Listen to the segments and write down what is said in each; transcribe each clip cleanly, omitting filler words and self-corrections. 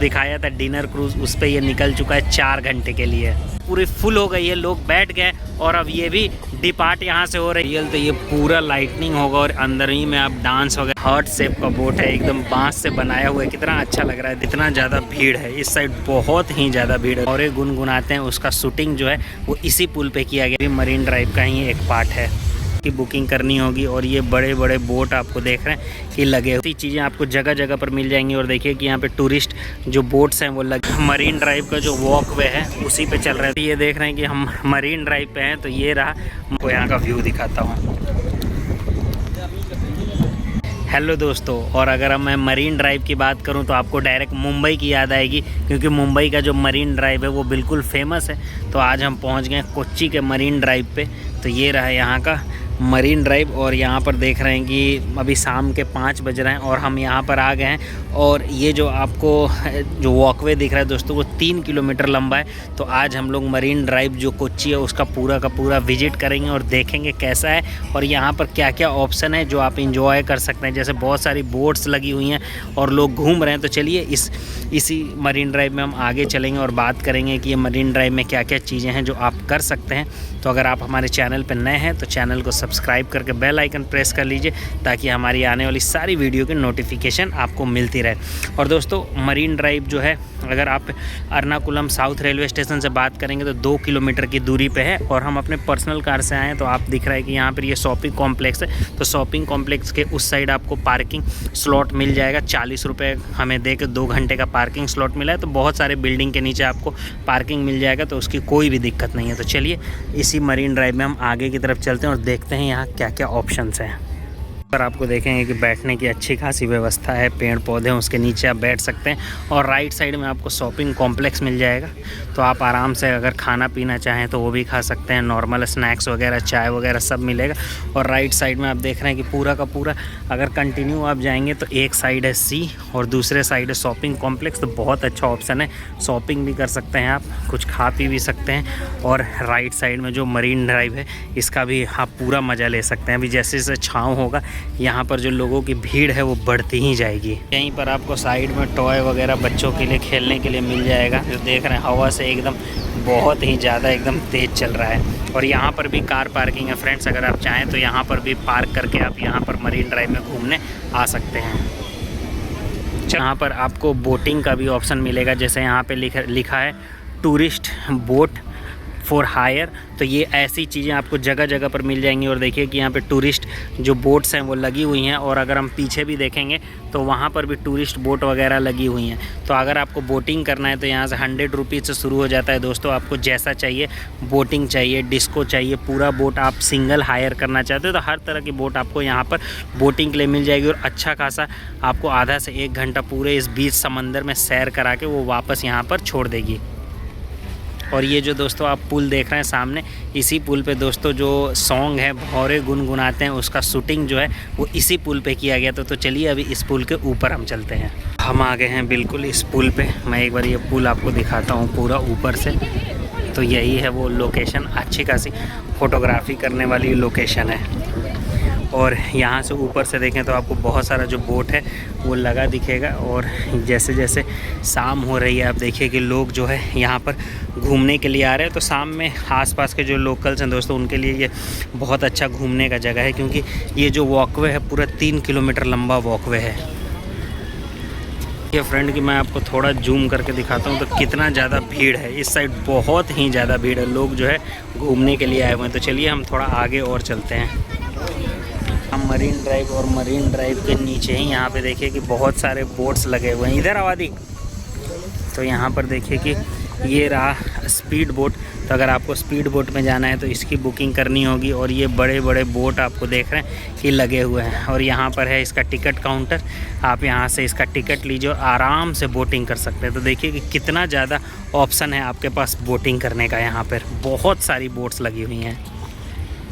दिखाया था dinner cruise, उस पर ये निकल चुका है 4 घंटे के लिए। पूरी फुल हो गई है, लोग बैठ गए और अब ये भी डिपार्ट यहाँ से हो रही है। तो ये पूरा लाइटनिंग होगा और अंदर ही में आप डांस वगैरह। हार्ट शेप का बोट है, एकदम बांस से बनाया हुआ है। कितना अच्छा लग रहा है। इतना ज़्यादा भीड़ है इस साइड, बहुत ही ज़्यादा भीड़ है। और ये गुनगुनाते हैं, उसका शूटिंग जो है वो इसी पुल पे किया गया। मरीन ड्राइव का ही एक पार्ट है की बुकिंग करनी होगी। और ये बड़े बड़े बोट आपको देख रहे हैं कि लगे हुई चीज़ें आपको जगह जगह पर मिल जाएंगी। और देखिए कि यहाँ पे टूरिस्ट जो बोट्स हैं वो लगे। मरीन ड्राइव का जो वॉक वे है उसी पे चल रहे हैं। ये देख रहे हैं कि हम मरीन ड्राइव पे हैं। तो ये रहा, आपको यहाँ का व्यू दिखाता हूँ। हेलो दोस्तों, और अगर मैं मरीन ड्राइव की बात करूं तो आपको डायरेक्ट मुंबई की याद आएगी, क्योंकि मुंबई का जो मरीन ड्राइव है वो बिल्कुल फेमस है। तो आज हम पहुंच गए कोच्चि के मरीन ड्राइव पे। तो ये रहा यहाँ का मरीन ड्राइव। और यहाँ पर देख रहे हैं कि अभी शाम के 5 बज रहे हैं और हम यहाँ पर आ गए हैं। और ये जो आपको जो वॉकवे दिख रहा है दोस्तों, वो 3 किलोमीटर लंबा है। तो आज हम लोग मरीन ड्राइव जो कोच्चि है उसका पूरा का पूरा विजिट करेंगे और देखेंगे कैसा है और यहाँ पर क्या क्या ऑप्शन है जो आप इंजॉय कर सकते हैं। जैसे बहुत सारी बोट्स लगी हुई हैं और लोग घूम रहे हैं। तो चलिए इसी मरीन ड्राइव में हम आगे चलेंगे और बात करेंगे कि ये मरीन ड्राइव में क्या क्या चीज़ें हैं जो आप कर सकते हैं। तो अगर आप हमारे चैनल पर नए हैं तो चैनल को सब्सक्राइब करके बेल आइकन प्रेस कर लीजिए, ताकि हमारी आने वाली सारी वीडियो की नोटिफिकेशन आपको मिलती रहे। और दोस्तों मरीन ड्राइव जो है, अगर आप एर्नाकुलम साउथ रेलवे स्टेशन से बात करेंगे तो 2 किलोमीटर की दूरी पे है। और हम अपने पर्सनल कार से आए हैं। तो आप दिख रहा है कि यहाँ पर ये शॉपिंग कॉम्प्लेक्स है। तो शॉपिंग कॉम्प्लेक्स के उस साइड आपको पार्किंग स्लॉट मिल जाएगा। 40 रुपये हमें दे के 2 घंटे का पार्किंग स्लॉट मिला है। तो बहुत सारे बिल्डिंग के नीचे आपको पार्किंग मिल जाएगा, तो उसकी कोई भी दिक्कत नहीं है। तो चलिए इसी मरीन ड्राइव में हम आगे की तरफ चलते हैं और देखते हैं यहाँ क्या क्या ऑप्शंस हैं। पर आपको देखेंगे कि बैठने की अच्छी खासी व्यवस्था है, पेड़ पौधे उसके नीचे आप बैठ सकते हैं। और राइट साइड में आपको शॉपिंग कॉम्प्लेक्स मिल जाएगा। तो आप आराम से अगर खाना पीना चाहें तो वो भी खा सकते हैं। नॉर्मल स्नैक्स वगैरह, चाय वगैरह सब मिलेगा। और राइट साइड में आप देख रहे हैं कि पूरा का पूरा अगर कंटिन्यू आप जाएंगे तो एक साइड है सी और दूसरे साइड है शॉपिंग कॉम्प्लेक्स। तो बहुत अच्छा ऑप्शन है, शॉपिंग भी कर सकते हैं आप, कुछ खा पी भी सकते हैं। और राइट साइड में जो मरीन ड्राइव है इसका भी आप पूरा मज़ा ले सकते हैं। अभी जैसे जैसे छाँव होगा यहाँ पर जो लोगों की भीड़ है वो बढ़ती ही जाएगी। यहीं पर आपको साइड में टॉय वगैरह बच्चों के लिए खेलने के लिए मिल जाएगा। जो देख रहे हैं हवा से एकदम बहुत ही ज़्यादा एकदम तेज़ चल रहा है। और यहाँ पर भी कार पार्किंग है फ्रेंड्स, अगर आप चाहें तो यहाँ पर भी पार्क करके आप यहाँ पर मरीन ड्राइव में घूमने आ सकते हैं। यहाँ पर आपको बोटिंग का भी ऑप्शन मिलेगा। जैसे यहाँ पे लिखा है टूरिस्ट बोट फॉर हायर। तो ये ऐसी चीज़ें आपको जगह जगह पर मिल जाएंगी। और देखिए कि यहाँ पे टूरिस्ट जो बोट्स हैं वो लगी हुई हैं। और अगर हम पीछे भी देखेंगे तो वहाँ पर भी टूरिस्ट बोट वगैरह लगी हुई हैं। तो अगर आपको बोटिंग करना है तो यहाँ से 100 रुपीज़ से शुरू हो जाता है दोस्तों। आपको जैसा चाहिए, बोटिंग चाहिए, डिस्को चाहिए, पूरा बोट आप सिंगल हायर करना चाहते हो तो हर तरह की बोट आपको यहाँ पर बोटिंग के लिए मिल जाएगी। और अच्छा खासा आपको आधा से 1 घंटा पूरे इस बीच समंदर में सैर करा के वो वापस यहाँ पर छोड़ देगी। और ये जो दोस्तों आप पुल देख रहे हैं सामने, इसी पुल पे दोस्तों जो सॉन्ग है भौरे गुनगुनाते हैं उसका शूटिंग जो है वो इसी पुल पे किया गया था। तो चलिए अभी इस पुल के ऊपर हम चलते हैं। हम आ गए हैं बिल्कुल इस पुल पे। मैं एक बार ये पुल आपको दिखाता हूँ पूरा ऊपर से। तो यही है वो लोकेशन, अच्छी खासी फ़ोटोग्राफी करने वाली लोकेशन है। और यहाँ से ऊपर से देखें तो आपको बहुत सारा जो बोट है वो लगा दिखेगा। और जैसे जैसे शाम हो रही है आप देखिए कि लोग जो है यहाँ पर घूमने के लिए आ रहे हैं। तो शाम में आसपास के जो लोकल्स हैं दोस्तों उनके लिए ये बहुत अच्छा घूमने का जगह है, क्योंकि ये जो वॉकवे है पूरा 3 किलोमीटर लंबा वॉकवे है। ये फ्रेंड की मैं आपको थोड़ा जूम करके दिखाता हूँ तो कितना ज़्यादा भीड़ है इस साइड, बहुत ही ज़्यादा भीड़ है। लोग जो है घूमने के लिए आए हुए हैं। तो चलिए हम थोड़ा आगे और चलते हैं। हम मरीन ड्राइव और मरीन ड्राइव के नीचे ही यहाँ पे देखिए कि बहुत सारे बोट्स लगे हुए हैं। इधर आवादी। तो यहाँ पर देखिए कि ये रहा स्पीड बोट। तो अगर आपको स्पीड बोट में जाना है तो इसकी बुकिंग करनी होगी। और ये बड़े बड़े बोट आपको देख रहे हैं कि लगे हुए हैं। और यहाँ पर है इसका टिकट काउंटर, आप यहाँ से इसका टिकट लीजिए और आराम से बोटिंग कर सकते हैं। तो देखिए कि कितना ज़्यादा ऑप्शन है आपके पास बोटिंग करने का। यहाँ पर बहुत सारी बोट्स लगी हुई हैं।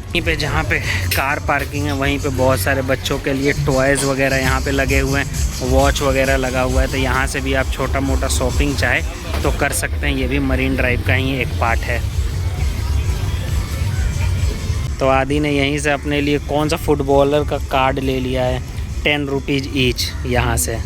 यहीं पे जहाँ पे कार पार्किंग है वहीं पे बहुत सारे बच्चों के लिए टॉयज़ वगैरह यहाँ पे लगे हुए हैं, वॉच वगैरह लगा हुआ है। तो यहाँ से भी आप छोटा मोटा शॉपिंग चाहे तो कर सकते हैं। ये भी मरीन ड्राइव का ही एक पार्ट है। तो आदि ने यहीं से अपने लिए कौन सा फुटबॉलर का कार्ड ले लिया है, 10 रुपीज़ ईच यहाँ से।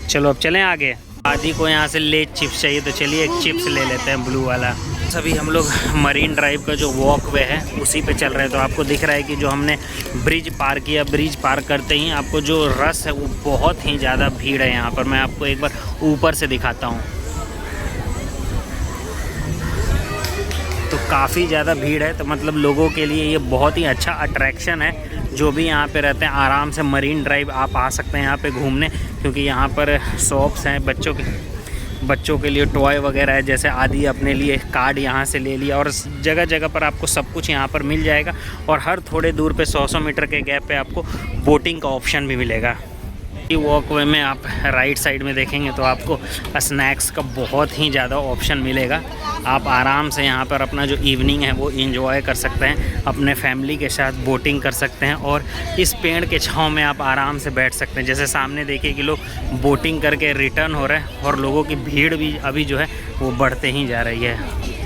चलो अब चलें आगे। आदि को यहाँ से ले चिप्स चाहिए तो चलिए एक चिप्स ले लेते हैं ब्लू वाला। सभी हम लोग मरीन ड्राइव का जो वॉकवे है उसी पे चल रहे हैं। तो आपको दिख रहा है कि जो हमने ब्रिज पार किया, ब्रिज पार करते ही आपको जो रस है वो बहुत ही ज़्यादा भीड़ है यहाँ पर। मैं आपको एक बार ऊपर से दिखाता हूँ तो काफ़ी ज़्यादा भीड़ है। तो मतलब लोगों के लिए ये बहुत ही अच्छा अट्रैक्शन है। जो भी यहाँ पे रहते हैं आराम से मरीन ड्राइव आप आ सकते हैं यहाँ पे घूमने, क्योंकि यहाँ पर शॉप्स हैं बच्चों के लिए टॉय वगैरह है। जैसे आदि अपने लिए कार्ड यहाँ से ले लिया और जगह जगह पर आपको सब कुछ यहाँ पर मिल जाएगा। और हर थोड़े दूर पे 100-100 मीटर के गैप पे आपको बोटिंग का ऑप्शन भी मिलेगा। वॉकवे में आप राइट साइड में देखेंगे तो आपको स्नैक्स का बहुत ही ज़्यादा ऑप्शन मिलेगा। आप आराम से यहाँ पर अपना जो इवनिंग है वो एंजॉय कर सकते हैं, अपने फैमिली के साथ बोटिंग कर सकते हैं और इस पेड़ के छांव में आप आराम से बैठ सकते हैं। जैसे सामने देखिए कि लोग बोटिंग करके रिटर्न हो रहे हैं और लोगों की भीड़ भी अभी जो है वो बढ़ते ही जा रही है।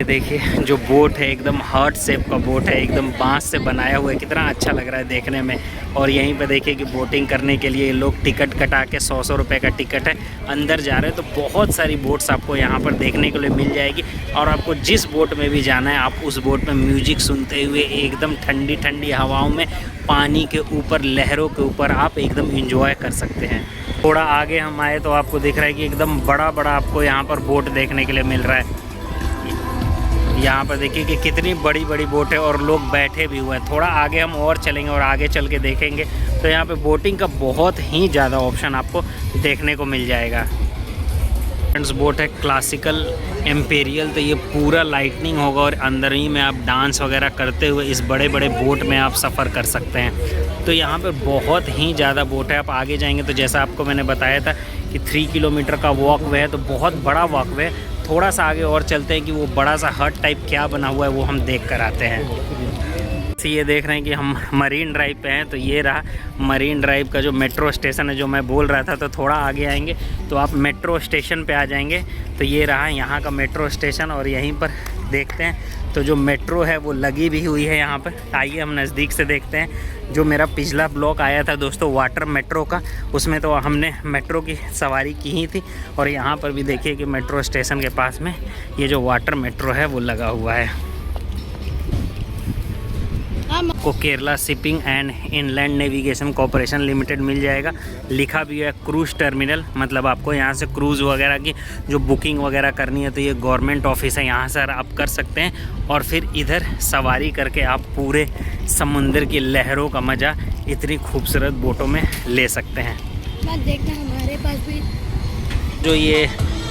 देखिए जो बोट है एकदम हार्ट शेप का बोट है, एकदम बांस से बनाया हुआ है, कितना अच्छा लग रहा है देखने में। और यहीं पे देखिए कि बोटिंग करने के लिए लोग टिकट कटा के 100-100 रुपये का टिकट है अंदर जा रहे हैं। तो बहुत सारी बोट्स आपको यहाँ पर देखने के लिए मिल जाएगी और आपको जिस बोट में भी जाना है आप उस बोट में म्यूजिक सुनते हुए एकदम ठंडी ठंडी हवाओं में पानी के ऊपर लहरों के ऊपर आप एकदम इंजॉय कर सकते हैं। थोड़ा आगे हम आए तो आपको दिख रहा है कि एकदम बड़ा बड़ा आपको यहाँ पर बोट देखने के लिए मिल रहा है। यहाँ पर देखिए कि कितनी बड़ी बड़ी बोट है और लोग बैठे भी हुए हैं। थोड़ा आगे हम और चलेंगे और आगे चल के देखेंगे तो यहाँ पे बोटिंग का बहुत ही ज़्यादा ऑप्शन आपको देखने को मिल जाएगा। फ्रेंड्स बोट है क्लासिकल एम्पेरियल, तो ये पूरा लाइटनिंग होगा और अंदर ही में आप डांस वगैरह करते हुए इस बड़े बड़े बोट में आप सफ़र कर सकते हैं। तो यहाँ पर बहुत ही ज़्यादा बोट है। आप आगे जाएंगे तो जैसा आपको मैंने बताया था कि 3 किलोमीटर का वॉकवे है, तो बहुत बड़ा वॉकवे है। थोड़ा सा आगे और चलते हैं कि वो बड़ा सा हट टाइप क्या बना हुआ है वो हम देख कर आते हैं। ये देख रहे हैं कि हम मरीन ड्राइव पे हैं, तो ये रहा मरीन ड्राइव का जो मेट्रो स्टेशन है जो मैं बोल रहा था। तो थोड़ा आगे आएंगे तो आप मेट्रो स्टेशन पे आ जाएंगे। तो ये रहा यहाँ का मेट्रो स्टेशन और यहीं पर देखते हैं तो जो मेट्रो है वो लगी भी हुई है यहाँ पर। आइए हम नज़दीक से देखते हैं। जो मेरा पिछला ब्लॉग आया था दोस्तों वाटर मेट्रो का, उसमें तो हमने मेट्रो की सवारी की ही थी। और यहाँ पर भी देखिए कि मेट्रो स्टेशन के पास में ये जो वाटर मेट्रो है वो लगा हुआ है। को Kerala shipping and inland navigation corporation limited मिल जाएगा। लिखा भी है क्रूज़ टर्मिनल, मतलब आपको यहाँ से क्रूज़ वगैरह की जो बुकिंग वगैरह करनी है तो ये गवर्नमेंट ऑफिस है, यहाँ से आप कर सकते हैं। और फिर इधर सवारी करके आप पूरे समुंदर की लहरों का मज़ा इतनी खूबसूरत बोटों में ले सकते हैं। देखना हमारे पास भी जो ये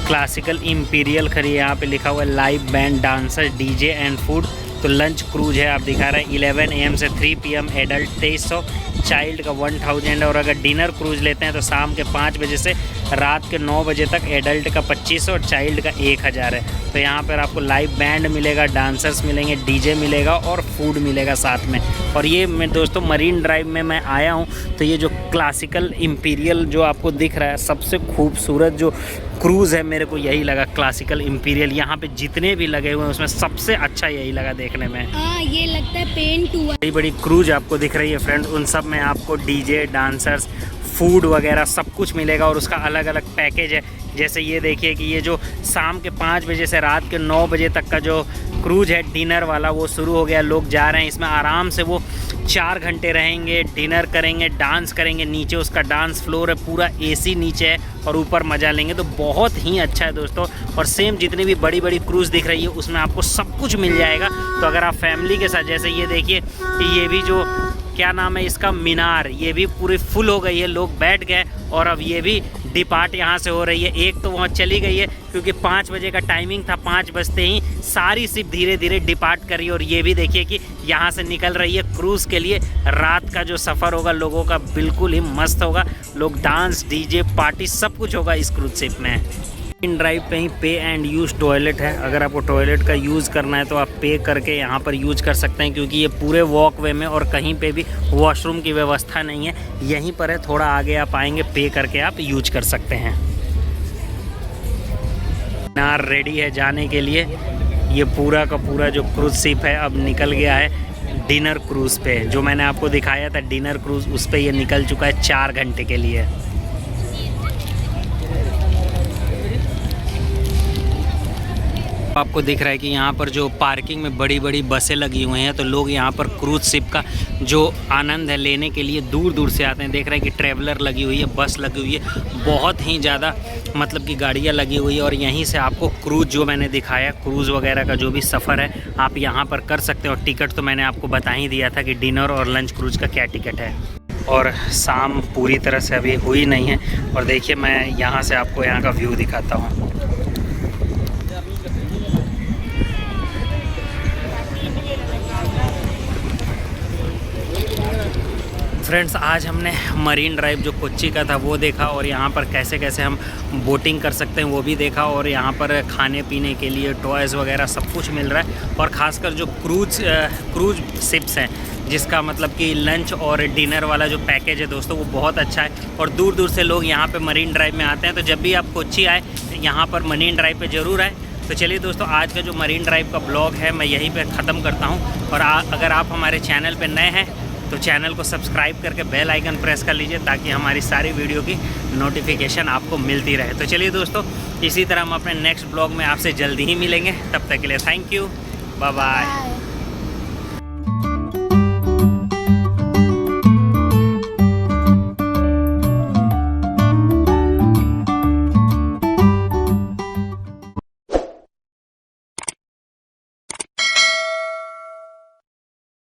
क्लासिकल इम्पीरियल खड़ी है, यहाँ पे लिखा हुआ है live band dancer DJ and food. तो लंच क्रूज है, आप दिखा रहे हैं 11 AM से 3 PM एडल्ट 2300, चाइल्ड का 1000। और अगर डिनर क्रूज लेते हैं तो शाम के 5 बजे से रात के 9 बजे तक एडल्ट का 2500 और चाइल्ड का 1000 है। तो यहाँ पर आपको लाइव बैंड मिलेगा, डांसर्स मिलेंगे, डीजे मिलेगा और फूड मिलेगा साथ में। और ये मैं दोस्तों मरीन ड्राइव में मैं आया हूँ तो ये जो क्लासिकल इम्पीरियल जो आपको दिख रहा है सबसे खूबसूरत जो क्रूज़ है मेरे को यही लगा, क्लासिकल इम्पीरियल। यहाँ पे जितने भी लगे हुए हैं उसमें सबसे अच्छा यही लगा देखने में। ये लगता है पेंट हुआ। बड़ी बड़ी क्रूज आपको दिख रही है फ्रेंड्स, उन सब में आपको डीजे, डांसर्स, फूड वगैरह सब कुछ मिलेगा और उसका अलग अलग पैकेज है। जैसे ये देखिए कि ये जो शाम के 5 बजे से रात के 9 बजे तक का जो क्रूज है डिनर वाला वो शुरू हो गया। लोग जा रहे हैं इसमें आराम से, वो 4 घंटे रहेंगे, डिनर करेंगे, डांस करेंगे। नीचे उसका डांस फ्लोर है, पूरा AC नीचे है और ऊपर मज़ा लेंगे। तो बहुत ही अच्छा है दोस्तों। और सेम जितनी भी बड़ी बड़ी क्रूज़ दिख रही है उसमें आपको सब कुछ मिल जाएगा। तो अगर आप फैमिली के साथ, जैसे ये देखिए कि ये भी जो क्या नाम है इसका, मीनार, ये भी पूरी फुल हो गई है, लोग बैठ गए। और अब ये भी डिपार्ट यहाँ से हो रही है। एक तो वहाँ चली गई है क्योंकि 5 बजे का टाइमिंग था, 5 बजते ही सारी शिप धीरे धीरे डिपार्ट करी। और ये भी देखिए कि यहाँ से निकल रही है क्रूज़ के लिए। रात का जो सफ़र होगा लोगों का बिल्कुल ही मस्त होगा। लोग डांस, डीजे, पार्टी सब कुछ होगा इस क्रूज शिप में। इन ड्राइव पे ही पे एंड यूज़ टॉयलेट है। अगर आपको टॉयलेट का यूज़ करना है तो आप पे करके यहाँ पर यूज़ कर सकते हैं, क्योंकि ये पूरे वॉकवे में और कहीं पे भी वॉशरूम की व्यवस्था नहीं है, यहीं पर है। थोड़ा आगे आप आएंगे, पे करके आप यूज कर सकते हैं। मीनार रेडी है जाने के लिए। ये पूरा का पूरा जो क्रूज शिप है अब निकल गया है डिनर क्रूज़ पे। जो मैंने आपको दिखाया था डिनर क्रूज़, उस पर ये निकल चुका है 4 घंटे के लिए। आपको दिख रहा है कि यहाँ पर जो पार्किंग में बड़ी बड़ी बसें लगी हुई हैं, तो लोग यहाँ पर क्रूज शिप का जो आनंद है लेने के लिए दूर दूर से आते हैं। देख रहे हैं कि ट्रैवलर लगी हुई है, बस लगी हुई है, बहुत ही ज़्यादा मतलब कि गाड़ियाँ लगी हुई है। और यहीं से आपको क्रूज़ जो मैंने दिखाया, क्रूज़ वगैरह का जो भी सफ़र है आप यहाँ पर कर सकते हो। और टिकट तो मैंने आपको बता ही दिया था कि डिनर और लंच क्रूज़ का क्या टिकट है। और शाम पूरी तरह से अभी हुई नहीं है। और देखिए मैं यहाँ से आपको यहाँ का व्यू दिखाता हूँ। फ्रेंड्स, आज हमने मरीन ड्राइव जो कोच्चि का था वो देखा, और यहाँ पर कैसे कैसे हम बोटिंग कर सकते हैं वो भी देखा। और यहाँ पर खाने पीने के लिए टॉयज़ वगैरह सब कुछ मिल रहा है। और ख़ासकर जो क्रूज शिप्स हैं, जिसका मतलब कि लंच और डिनर वाला जो पैकेज है दोस्तों, वो बहुत अच्छा है। और दूर दूर से लोग यहाँ पे मरीन ड्राइव में आते हैं। तो जब भी आप कोच्चि आए यहाँ पर मरीन ड्राइव पे ज़रूर आए। तो चलिए दोस्तों, आज का जो मरीन ड्राइव का ब्लॉग है मैं यहीं पे ख़त्म करता हूँ। और अगर आप हमारे चैनल पे नए हैं तो चैनल को सब्सक्राइब करके बेल आइकन प्रेस कर लीजिए, ताकि हमारी सारी वीडियो की नोटिफिकेशन आपको मिलती रहे। तो चलिए दोस्तों, इसी तरह हम अपने नेक्स्ट ब्लॉग में आपसे जल्दी ही मिलेंगे। तब तक के लिए थैंक यू, बाय बाय।